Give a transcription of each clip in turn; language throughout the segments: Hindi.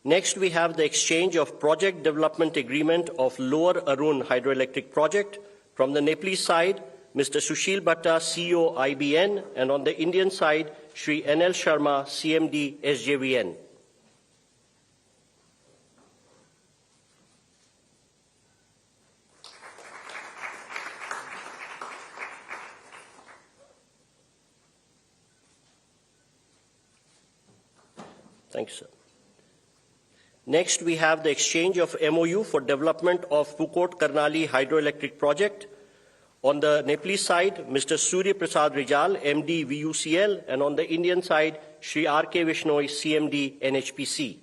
Next, we have the exchange of project development agreement of Lower Arun Hydroelectric Project. From the Nepalese side, Mr. Sushil Bhatta, CEO IBN, and on the Indian side, Shri NL Sharma, CMD SJVN. Thanks, sir. Next, we have the exchange of MOU for development of Pukot Karnali Hydroelectric Project. On the Nepalese side, Mr. Surya Prasad Rijal, MD VUCL, and on the Indian side, Shri R.K. Vishnoi, CMD NHPC.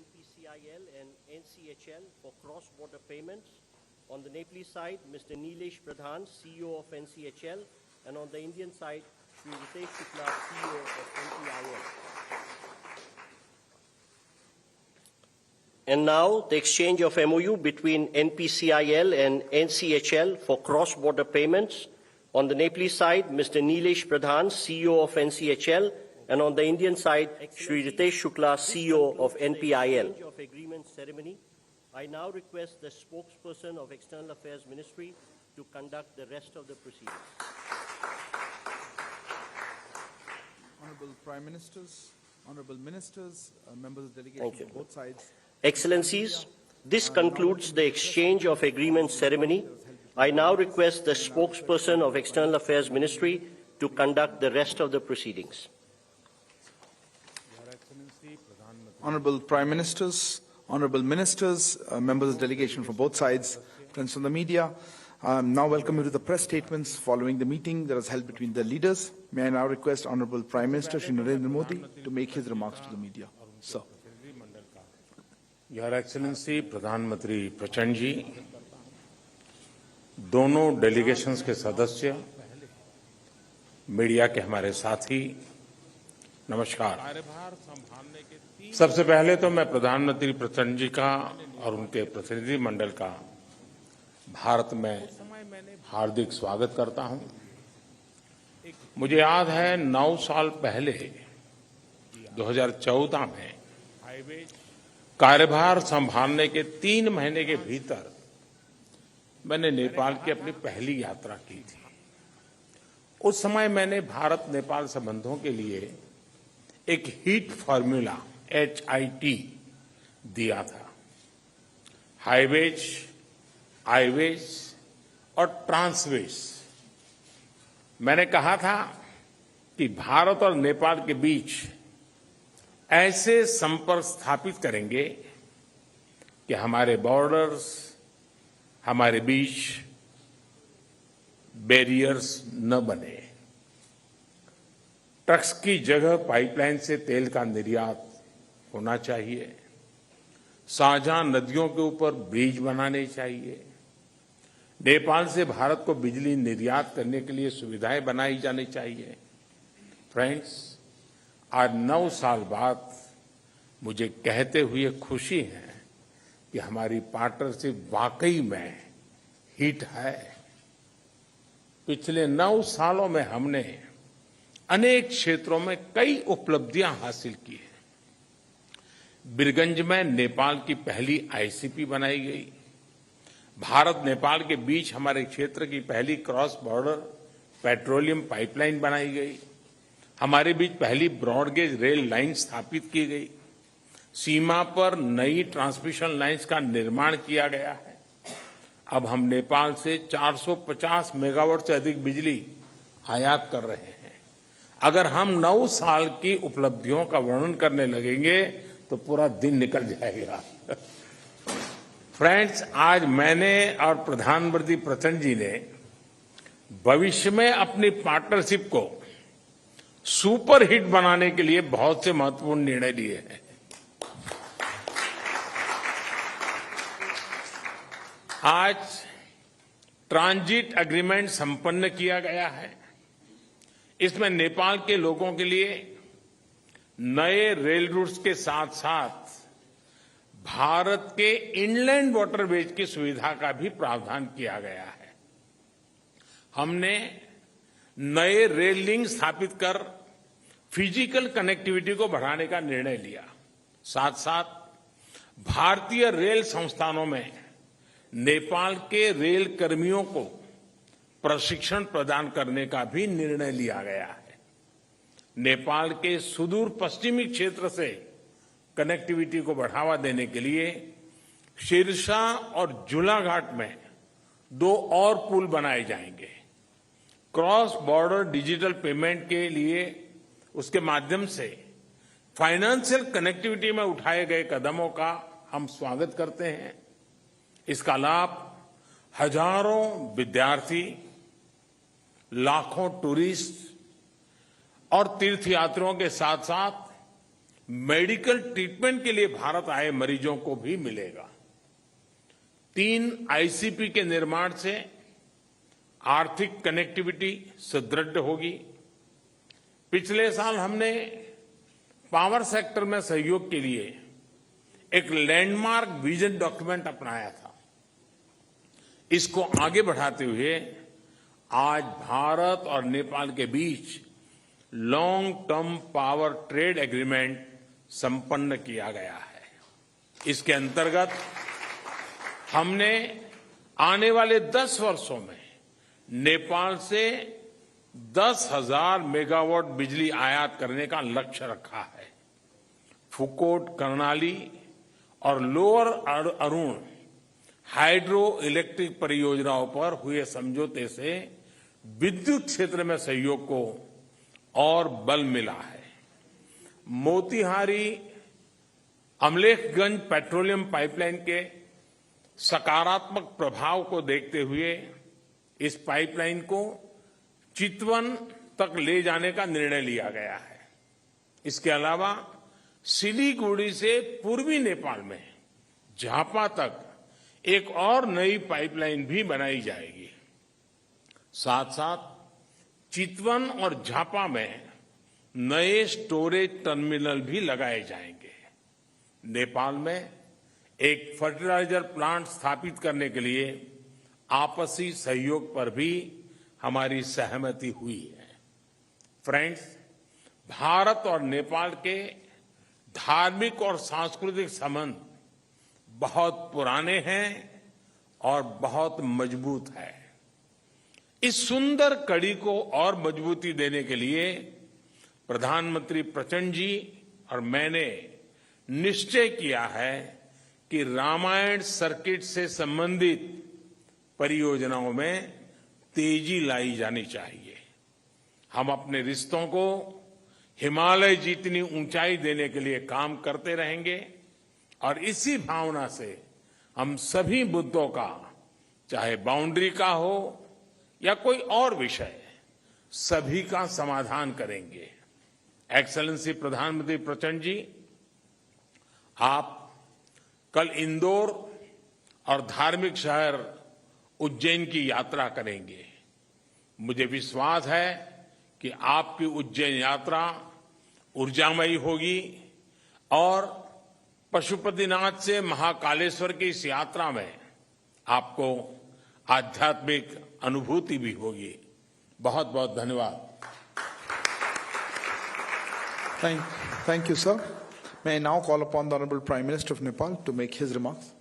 NPCIL and NCHL for cross-border payments. On the Nepalese side, Mr. Nilesh Pradhan, CEO of NCHL, and on the Indian side, Shri Ritesh Shukla, CEO of NPIL. And now, the exchange of MOU between NPCIL and NCHL for cross-border payments. On the Nepalese side, Mr. Nilesh Pradhan, CEO of NCHL, and on the Indian side, Shri Ritesh Shukla, CEO of NPIL. Exchange of agreement ceremony. I now request the spokesperson of External Affairs Ministry to conduct the rest of the proceedings. Honorable Prime Ministers, Honorable Ministers, members of the delegation from both sides. Excellencies, this concludes the exchange of agreement ceremony. I now request the spokesperson of External Affairs Ministry to conduct the rest of the proceedings. Honorable Prime Ministers, Honorable Ministers, members of the delegation from both sides, friends from the media, now welcome you to the press statements following the meeting that was held between the leaders. May I now request Honorable Prime Minister Shri Narendra Modi to make his remarks to the media. Sir. Your Excellency प्रधानमंत्री प्रचंड जी, दोनों डेलीगेशंस के सदस्य, मीडिया के हमारे साथी, नमस्कार। सबसे पहले तो मैं प्रधानमंत्री प्रचंड जी का और उनके प्रतिनिधि मंडल का भारत में हार्दिक स्वागत करता हूं। मुझे याद है 9 साल पहले 2014 में कार्यभार संभालने के 3 महीने के भीतर मैंने नेपाल की अपनी पहली यात्रा की थी। उस समय मैंने भारत नेपाल संबंधों के लिए एक हीट फॉर्मूला HIT दिया था। हाईवेज, आईवेज और ट्रांसवेज। मैंने कहा था कि भारत और नेपाल के बीच ऐसे संपर्क स्थापित करेंगे कि हमारे बॉर्डर्स, हमारे बीच बैरियर्स न बने। ट्रक्स की जगह पाइपलाइन से तेल का निर्यात होना चाहिए। साझा नदियों के ऊपर ब्रिज बनाने चाहिए। नेपाल से भारत को बिजली निर्यात करने के लिए सुविधाएं बनाई जानी चाहिए। फ्रेंड्स, आज 9 साल बाद मुझे कहते हुए खुशी है कि हमारी पार्टनरशिप वाकई में हिट है। पिछले 9 सालों में हमने अनेक क्षेत्रों में कई उपलब्धियां हासिल की हैं। बीरगंज में नेपाल की पहली ICP बनाई गई। भारत नेपाल के बीच हमारे क्षेत्र की पहली क्रॉस बॉर्डर पेट्रोलियम पाइपलाइन बनाई गई। हमारे बीच पहली ब्रॉडगेज रेल लाइन स्थापित की गई। सीमा पर नई ट्रांसमिशन लाइंस का निर्माण किया गया है। अब हम नेपाल से 450 मेगावाट से अधिक बिजली आयात कर रहे हैं। अगर हम 9 साल की उपलब्धियों का वर्णन करने लगेंगे तो पूरा दिन निकल जाएगा। फ्रेंड्स, आज मैंने और प्रधानमंत्री प्रचंड जी ने भविष्य में अपनी पार्टनरशिप को सुपर हिट बनाने के लिए बहुत से महत्वपूर्ण निर्णय लिए हैं। आज ट्रांजिट एग्रीमेंट संपन्न किया गया है। इसमें नेपाल के लोगों के लिए नए रेल रूट्स के साथ साथ भारत के इनलैंड वाटरवेज की सुविधा का भी प्रावधान किया गया है। हमने नए रेल लिंक स्थापित कर फिजिकल कनेक्टिविटी को बढ़ाने का निर्णय लिया। साथ साथ भारतीय रेल संस्थानों में नेपाल के रेल कर्मियों को प्रशिक्षण प्रदान करने का भी निर्णय लिया गया है। नेपाल के सुदूर पश्चिमी क्षेत्र से कनेक्टिविटी को बढ़ावा देने के लिए सिरसा और झूलाघाट में 2 और पुल बनाए जाएंगे। क्रॉस बॉर्डर डिजिटल पेमेंट के लिए उसके माध्यम से फाइनेंशियल कनेक्टिविटी में उठाए गए कदमों का हम स्वागत करते हैं। इसका लाभ हजारों विद्यार्थी, लाखों टूरिस्ट और तीर्थयात्रियों के साथ साथ मेडिकल ट्रीटमेंट के लिए भारत आए मरीजों को भी मिलेगा। 3 आईसीपी के निर्माण से आर्थिक कनेक्टिविटी सुदृढ़ होगी। पिछले साल हमने पावर सेक्टर में सहयोग के लिए एक लैंडमार्क विजन डॉक्यूमेंट अपनाया था। इसको आगे बढ़ाते हुए आज भारत और नेपाल के बीच long term power trade agreement संपन्न किया गया है। इसके अंतर्गत हमने आने वाले 10 वर्षों में नेपाल से 10,000 मेगावाट बिजली आयात करने का लक्ष्य रखा है। फुकोट, कर्णाली और लोअर अरुण हाइड्रो इलेक्ट्रिक परियोजनाओं पर हुए समझौते से विद्युत क्षेत्र में सहयोग को और बल मिला है। मोतीहारी अमलेखगंज पेट्रोलियम पाइपलाइन के सकारात्मक प्रभाव को देखते हुए इस पाइपलाइन को चितवन तक ले जाने का निर्णय लिया गया है। इसके अलावा सिलीगुड़ी से पूर्वी नेपाल में झापा तक एक और नई पाइपलाइन भी बनाई जाएगी। साथ साथ चितवन और झापा में नए स्टोरेज टर्मिनल भी लगाए जाएंगे। नेपाल में एक फर्टिलाइजर प्लांट स्थापित करने के लिए आपसी सहयोग पर भी हमारी सहमति हुई है। फ्रेंड्स, भारत और नेपाल के धार्मिक और सांस्कृतिक संबंध बहुत पुराने हैं और बहुत मजबूत है। इस सुंदर कड़ी को और मजबूती देने के लिए प्रधानमंत्री प्रचंड जी और मैंने निश्चय किया है कि रामायण सर्किट से संबंधित परियोजनाओं में तेजी लाई जानी चाहिए। हम अपने रिश्तों को हिमालय जितनी ऊंचाई देने के लिए काम करते रहेंगे और इसी भावना से हम सभी मुद्दों का, चाहे बाउंड्री का हो या कोई और विषय, सभी का समाधान करेंगे। एक्सेलेंसी प्रधानमंत्री प्रचंड जी, आप कल इंदौर और धार्मिक शहर उज्जैन की यात्रा करेंगे। मुझे विश्वास है कि आपकी उज्जैन यात्रा ऊर्जामयी होगी और पशुपतिनाथ से महाकालेश्वर की इस यात्रा में आपको आध्यात्मिक अनुभूति भी होगी। बहुत बहुत धन्यवाद। Thank you, sir. May I now call upon the Honorable Prime Minister of Nepal to make his remarks.